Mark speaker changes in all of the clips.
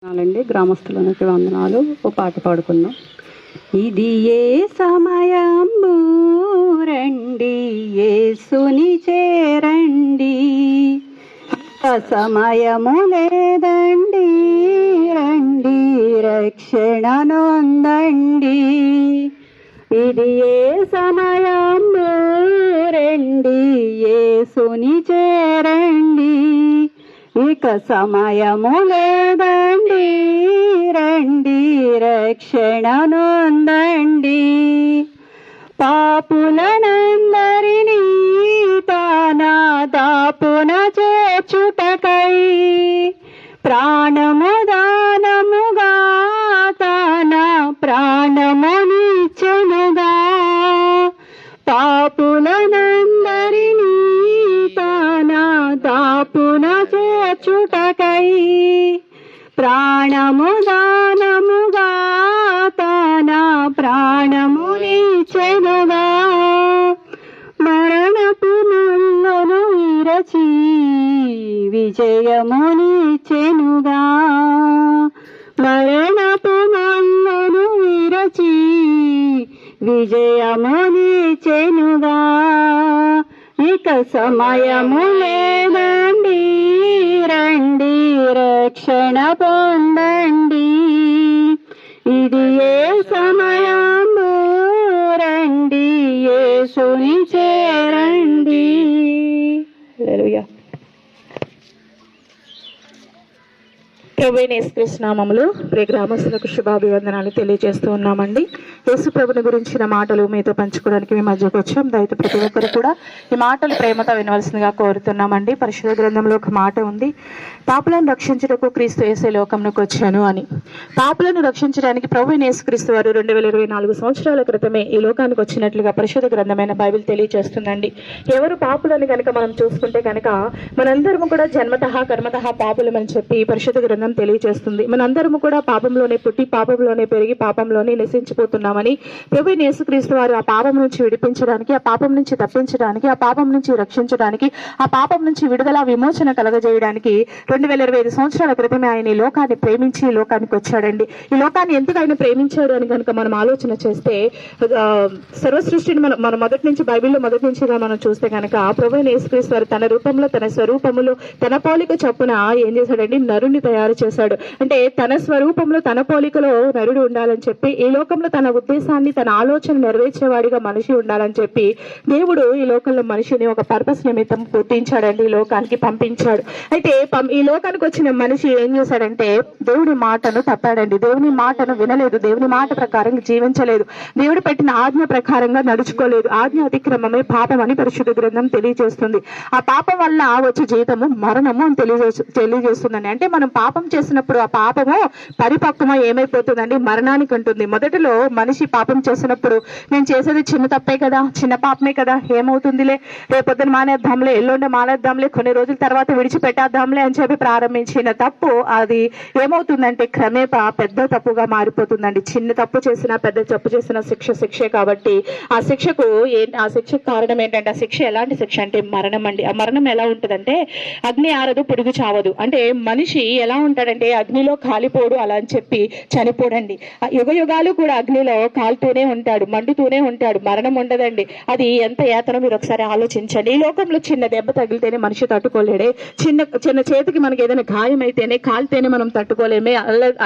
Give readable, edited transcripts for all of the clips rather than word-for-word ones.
Speaker 1: వందనాలండి. గ్రామస్తులకి వందనాలు. ఓ పాట పాడుకుందాం. ఇది ఏ సమయంబు రండి యేసుని చేరండి, సమయము లేదండి రండి రక్షణ నొందండి. ఇది ఏ సమయంబు రండి యేసుని చేరండి, ఇక సమయము లేదండి రండి రక్షణ నొందండి. పాపులనందరినీ తాన దాపున చేర్చుటకై ప్రాణము దానముగా తాన ప్రాణమునిచ్చెనుగా. పాపులనందరినీ తాన దాపున చేర్చుటకై ప్రాణము దానముగా తాన ప్రాణమునిచ్చెనుగా. మరణపు ముళ్ళను విరచి విజయమునిచ్చెనుగా. మరణపు ముళ్ళను విరచి విజయమునిచ్చెనుగా. ఇక సమయము లేదండి రండి రక్షణ పొందండి. ఇది ఏ సమయము రండి యేసుని చేరండి. హల్లెలూయా.
Speaker 2: ప్రభువైన యేసుక్రీస్తు నామములో ప్రియ గ్రామస్తులకు శుభాభివందనాలు తెలియజేస్తూ ఉన్నామండి. యేసు ప్రభుని గురించిన మాటలు మీతో పంచుకోవడానికి మీ మధ్యకు వచ్చాం. దయతో ప్రతి ఒక్కరు కూడా ఈ మాటలు ప్రేమతో వినవలసిందిగా కోరుతున్నామండి. పరిశుద్ధ గ్రంథంలో ఒక మాట ఉంది, పాపులను రక్షించుటకు క్రీస్తు యేసే లోకంలోకి వచ్చాను అని. పాపులను రక్షించడానికి ప్రభువైన యేసుక్రీస్తు వారు 2024 సంవత్సరాల క్రితమే ఈ లోకానికి వచ్చినట్లుగా పరిశుద్ధ గ్రంథమైన బైబిల్ తెలియజేస్తుందండి. ఎవరు పాపులని కనుక మనం చూసుకుంటే కనుక మనందరము కూడా జన్మతః కర్మతః పాపులమని చెప్పి పరిశుద్ధ గ్రంథం తెలియజేస్తుంది. మనందరము కూడా పాపంలోనే పుట్టి పాపంలోనే పెరిగి పాపంలోనే నశించిపోతున్నామని ప్రభువైన యేసుక్రీస్తు వారు ఆ పాపం నుంచి విడిపించడానికి, ఆ పాపం నుంచి తప్పించడానికి, ఆ పాపం నుంచి రక్షించడానికి, ఆ పాపం నుంచి విడుదల విమోచన కలగజేయడానికి 2025 సంవత్సరాల క్రితమే ఆయన ఈ లోకాన్ని ప్రేమించి ఈ లోకానికి వచ్చాడండి. ఈ లోకాన్ని ఎందుకు ఆయన ప్రేమించాడు అని కనుక మనం ఆలోచన చేస్తే సర్వ సృష్టిని మన మొదటి నుంచి బైబిల్లో మొదటి నుంచిగా మనం చూస్తే కనుక ప్రభువైన యేసుక్రీస్తు వారు తన రూపంలో తన స్వరూపములో తన పోలిక చొప్పున ఏం చేశాడండి, నరుని తయారు చేశాడు. అంటే తన స్వరూపంలో తన పోలికలో నరుడు ఉండాలని చెప్పి, ఈ లోకంలో తన ఉద్దేశాన్ని తన ఆలోచన నెరవేర్చేవాడిగా మనిషి ఉండాలని చెప్పి దేవుడు ఈ లోకంలో మనిషిని ఒక పర్పస్ నిమిత్తం పుట్టించాడండి, ఈ లోకానికి పంపించాడు. అయితే ఈ లోకానికి వచ్చిన మనిషి ఏం చేశాడంటే దేవుడి మాటను తప్పాడండి. దేవుని మాటను వినలేదు, దేవుని మాట ప్రకారం జీవించలేదు, దేవుడు పెట్టిన ఆజ్ఞ ప్రకారంగా నడుచుకోలేదు. ఆజ్ఞ అతిక్రమమే పాపం అని పరిశుద్ధ గ్రంథం తెలియజేస్తుంది. ఆ పాపం వల్ల వచ్చే జీవితము మరణము అని తెలియజేస్తుందండి. అంటే మనం పాపం చేసినప్పుడు ఆ పాపము పరిపక్వమై ఏమైపోతుందండి, మరణానికి ఉంటుంది. మొదటిలో మనిషి పాపం చేసినప్పుడు నేను చేసేది చిన్న తప్పే కదా, చిన్న పాపమే కదా, ఏమవుతుందిలే, రేపొద్దున మానేద్దాంలే, ఎల్లుండి మానేద్దాంలే, కొన్ని రోజుల తర్వాత విడిచిపెట్టేద్దాంలే అని చెప్పి ప్రారంభించిన తప్పు అది ఏమవుతుందంటే క్రమేపా పెద్ద తప్పుగా మారిపోతుందండి. చిన్న తప్పు చేసినా పెద్ద తప్పు చేసినా శిక్షే కాబట్టి ఆ శిక్షకు కారణం ఏంటంటే, ఆ శిక్ష ఎలాంటి శిక్ష అంటే మరణం అండి. ఆ మరణం ఎలా ఉంటుందంటే అగ్ని ఆరదు పొడుగు చావదు. అంటే మనిషి ఎలా ఉంటాడంటే అగ్నిలో కాలిపోడు అలా అని చెప్పి చనిపోడండి. యుగ యుగాలు కూడా అగ్నిలో కాలుతూనే ఉంటాడు, మండుతూనే ఉంటాడు, మరణం ఉండదండి. అది ఎంత యాతన మీరు ఒకసారి ఆలోచించండి. ఈ లోకంలో చిన్న దెబ్బ తగిలితేనే మనిషి తట్టుకోలేడే, చిన్న చేతికి మనకి ఏదైనా గాయం అయితేనే కాలితేనే మనం తట్టుకోలేమే,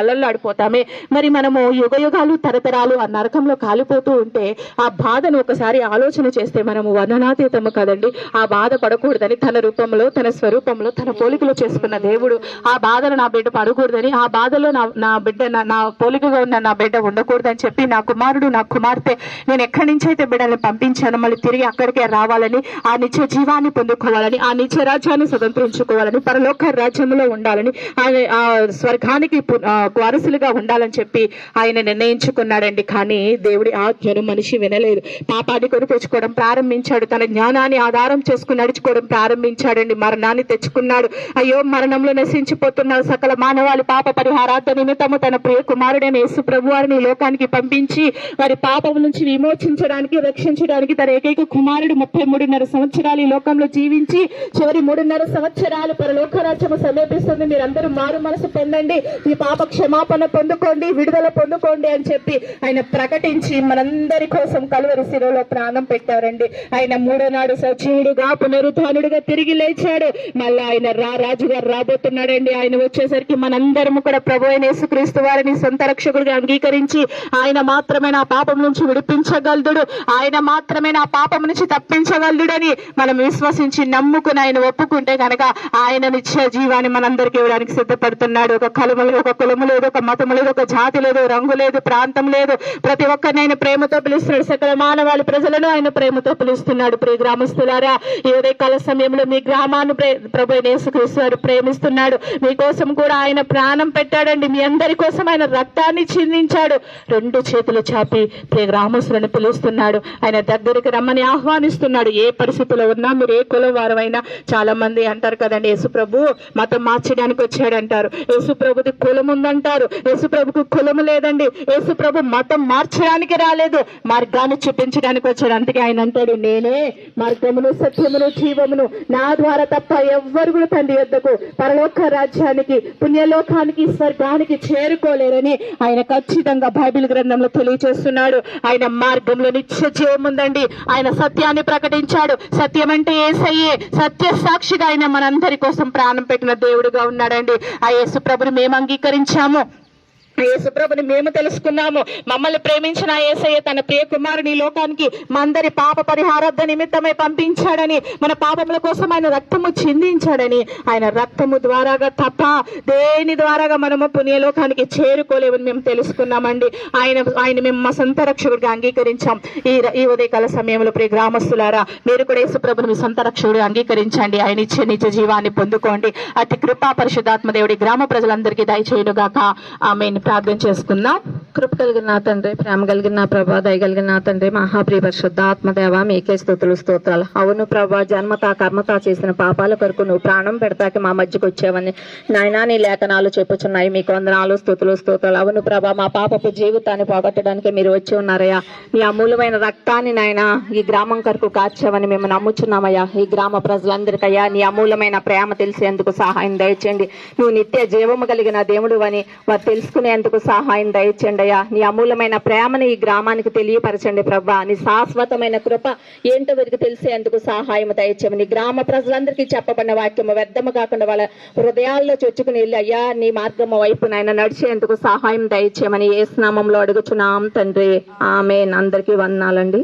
Speaker 2: అల్లల్లాడిపోతామే. మరి మనము యుగ యుగాలు తరతరాలు ఆ నరకంలో కాలిపోతూ ఉంటే ఆ బాధను ఒకసారి ఆలోచన చేస్తే మనము వర్ణనాతీతము కదండి. ఆ బాధ పడకూడదని తన రూపంలో తన స్వరూపంలో తన పోలికలో చేసుకున్న దేవుడు ఆ బాధను నా బిడ్డ పడకూడదని, ఆ బాధలో నా బిడ్డ నా పోలికగా ఉన్న నా బిడ్డ ఉండకూడదని చెప్పి నా కుమారుడు నా కుమార్తె నేను ఎక్కడి నుంచి అయితే బిడ్డల్ని పంపించాను మళ్ళీ తిరిగి అక్కడికే రావాలని, ఆ నిత్య జీవాన్ని పొందుకోవాలని, ఆ నిత్య రాజ్యాన్ని స్వతంత్రించుకోవాలని, పరలోక రాజ్యంలో ఉండాలని, ఆ స్వర్గానికి వారసులుగా ఉండాలని చెప్పి ఆయన నిర్ణయించుకున్నాడండి. కానీ దేవుడి ఆజ్ఞను మనిషి వినలేదు, పాపాన్ని కొనిపెచ్చుకోవడం ప్రారంభించాడు, తన జ్ఞానాన్ని ఆధారం చేసుకుని నడుచుకోవడం ప్రారంభించాడండి, మరణాన్ని తెచ్చుకున్నాడు. అయ్యో మరణంలో నశించిపోతున్న సకల మానవాళి పాప పరిహారార్థ నిమిత్తము తన ప్రియ కుమారుడైన యేసు ప్రభువారిని ఈ లోకానికి పంపించి వారి పాపం నుంచి విమోచించడానికి రక్షించడానికి తన ఏకైక కుమారుడు 33.5 సంవత్సరాలు ఈ లోకంలో జీవించి చివరి 3.5 సంవత్సరాలు పరలోక రాజ్యము సమీపిస్తుంది, మీరందరూ మారు మనసు పొందండి, మీ పాప క్షమాపణ పొందుకోండి, విడుదల పొందుకోండి అని చెప్పి ఆయన ప్రకటించి మనందరి కోసం కలువరి శిలువలో ప్రాణం పెట్టారండి. ఆయన మూడో నాడు సజీవుడుగా పునరుత్థానుడుగా తిరిగి లేచాడు. మళ్ళీ ఆయన రాజుగా రాబోతున్నాడండి. ఆయన వచ్చేసరికి మనందరము కూడా ప్రభు అయిన యేసుక్రీస్తు వారిని సొంత రక్షకుడిగా అంగీకరించి ఆయన మాత్రమే నా పాపం నుంచి విడిపించగలదుడు, ఆయన మాత్రమే నా పాపం నుంచి తప్పించగలదుడని మనం విశ్వసించి నమ్ముకుని ఆయన ఒప్పుకుంటే కనుక ఆయన నిత్య జీవాన్ని మనందరికీ ఇవ్వడానికి సిద్ధపడుతున్నాడు. ఒక కులము లేదు, ఒక మతము లేదు, ఒక జాతి లేదు, రంగు లేదు, ప్రాంతం లేదు, ప్రతి ఒక్కరిని ఆయన ప్రేమతో పిలుస్తున్నాడు. సకల మానవాళి ప్రజలను ఆయన ప్రేమతో పిలుస్తున్నాడు. ప్రియ గ్రామస్తులారా, ఈ ఉదయకాల సమయంలో మీ గ్రామాన్ని ప్రభు అయిన యేసుక్రీస్తు వారు ప్రేమిస్తున్నాడు. మీకోసం కూడా ఆయన ప్రాణం పెట్టాడండి. మీ అందరి కోసం ఆయన రక్తాన్ని చిందించాడు. 2 చేతులు చాపి ప్రియ గ్రామస్తులను పిలుస్తున్నాడు. ఆయన దగ్గరికి రమ్మని ఆహ్వానిస్తున్నాడు. ఏ పరిస్థితిలో ఉన్నా, మీరు ఏ కులం వారమైనా. చాలా మంది అంటారు కదండి, యేసు ప్రభు మతం మార్చడానికి వచ్చాడంటారు, యేసు ప్రభుది కులం ఉందంటారు. యేసు ప్రభుకు కులము లేదండి. యేసు ప్రభు మతం మార్చడానికి రాలేదు, మార్గాన్ని చూపించడానికి వచ్చాడు. అందుకే ఆయన అంటాడు, నేనే మార్గమును సత్యమును జీవమును, నా ద్వారా తప్ప ఎవ్వరు కూడా తండ్రి యొద్దకు పరలోక రాజ్యానికి పుణ్యలోకానికి స్వర్గానికి చేరుకోలేరని ఆయన ఖచ్చితంగా బైబిల్ గ్రంథంలో తెలియజేస్తున్నాడు. ఆయన మార్గంలో నిత్య జీవం ఉందండి. ఆయన సత్యాన్ని ప్రకటించాడు. సత్యం అంటే యేసయ్యే. సత్య సాక్షిగా ఆయన మనందరి కోసం ప్రాణం పెట్టిన దేవుడుగా ఉన్నాడండి. ఆ యేసు ప్రభుని మేము అంగీకరించాము, యేసు ప్రభుని మేము తెలుసుకున్నాము. మమ్మల్ని ప్రేమించిన యేసయ్య తన ప్రియ కుమారుని ఈ లోకానికి మా అందరి పాప పరిహారార్థ నిమిత్తమై పంపించాడని, మన పాపముల కోసం ఆయన రక్తము చిందించాడని, ఆయన రక్తము ద్వారాగా తప్ప దేని ద్వారాగా మనము పుణ్యలోకానికి చేరుకోలేమని మేము తెలుసుకున్నామండి. ఆయన మేము మా సొంత రక్షకుడిగా అంగీకరించాం. ఈ ఉదయకాల సమయంలో ప్రియ గ్రామస్తులారా, మీరు కూడా యేసు ప్రభుని మీ సొంత రక్షకుడిగా అంగీకరించండి. ఆయన ఇచ్చే నిజ జీవాన్ని పొందుకోండి. అతి కృపా పరిశుద్ధాత్మ దేవుడి గ్రామ ప్రజలందరికీ దయచేయునుగాక. ఆమేన్. ప్రార్థన చేసుకుందాం. కృప కలిగిన నా తండ్రి, ప్రేమ కలిగిన నా ప్రభా, దయగలిగిన నా తండ్రి, మహాప్రియ పరిశుద్ధ ఆత్మదేవ, మీకే స్తుతులు స్తోత్రాలు. అవును ప్రభా, జన్మతా కర్మతా చేసిన పాపాల కొరకు నువ్వు ప్రాణం పెడతాకి మా మధ్యకు వచ్చావని నాయనా నీ లేఖనాలు చెప్పుచున్నాయి. మీకు వందనాలు, స్తుతులు స్తోత్రాలు. అవును ప్రభా, మా పాపపు జీవితాన్ని పోగొట్టడానికి మీరు వచ్చి ఉన్నారయ్యా. నీ అమూల్యమైన రక్తాన్ని నాయనా ఈ గ్రామం కొరకు కార్చావని మేము నమ్ముచున్నామయ్యా. ఈ గ్రామ ప్రజలందరికయ్యా నీ అమూల్యమైన ప్రేమ తెలిసేందుకు సహాయం దయచేయండి. నువ్వు నిత్య జీవము కలిగిన దేవుడు అని వారు తెలుసుకునేందుకు సహాయం దయచేయండి అయ్యా. నీ అమూల్యమైన ప్రేమను ఈ గ్రామానికి తెలియపరచండి ప్రభా. నీ శాశ్వతమైన కృప ఏంటో వీరికి తెలిసేందుకు సహాయం దయచేయమని గ్రామ ప్రజలందరికీ చెప్పబడిన వాక్యము వ్యర్థము కాకుండా వాళ్ళ హృదయాల్లో చొచ్చుకుని వెళ్ళి అయ్యా నీ మార్గము వైపు నాయన నడిచేందుకు సహాయం దయచేయమని యేసు నామములో అడుగుచున్నాం తండ్రి. ఆమేన్. అందరికీ వందనాలండి.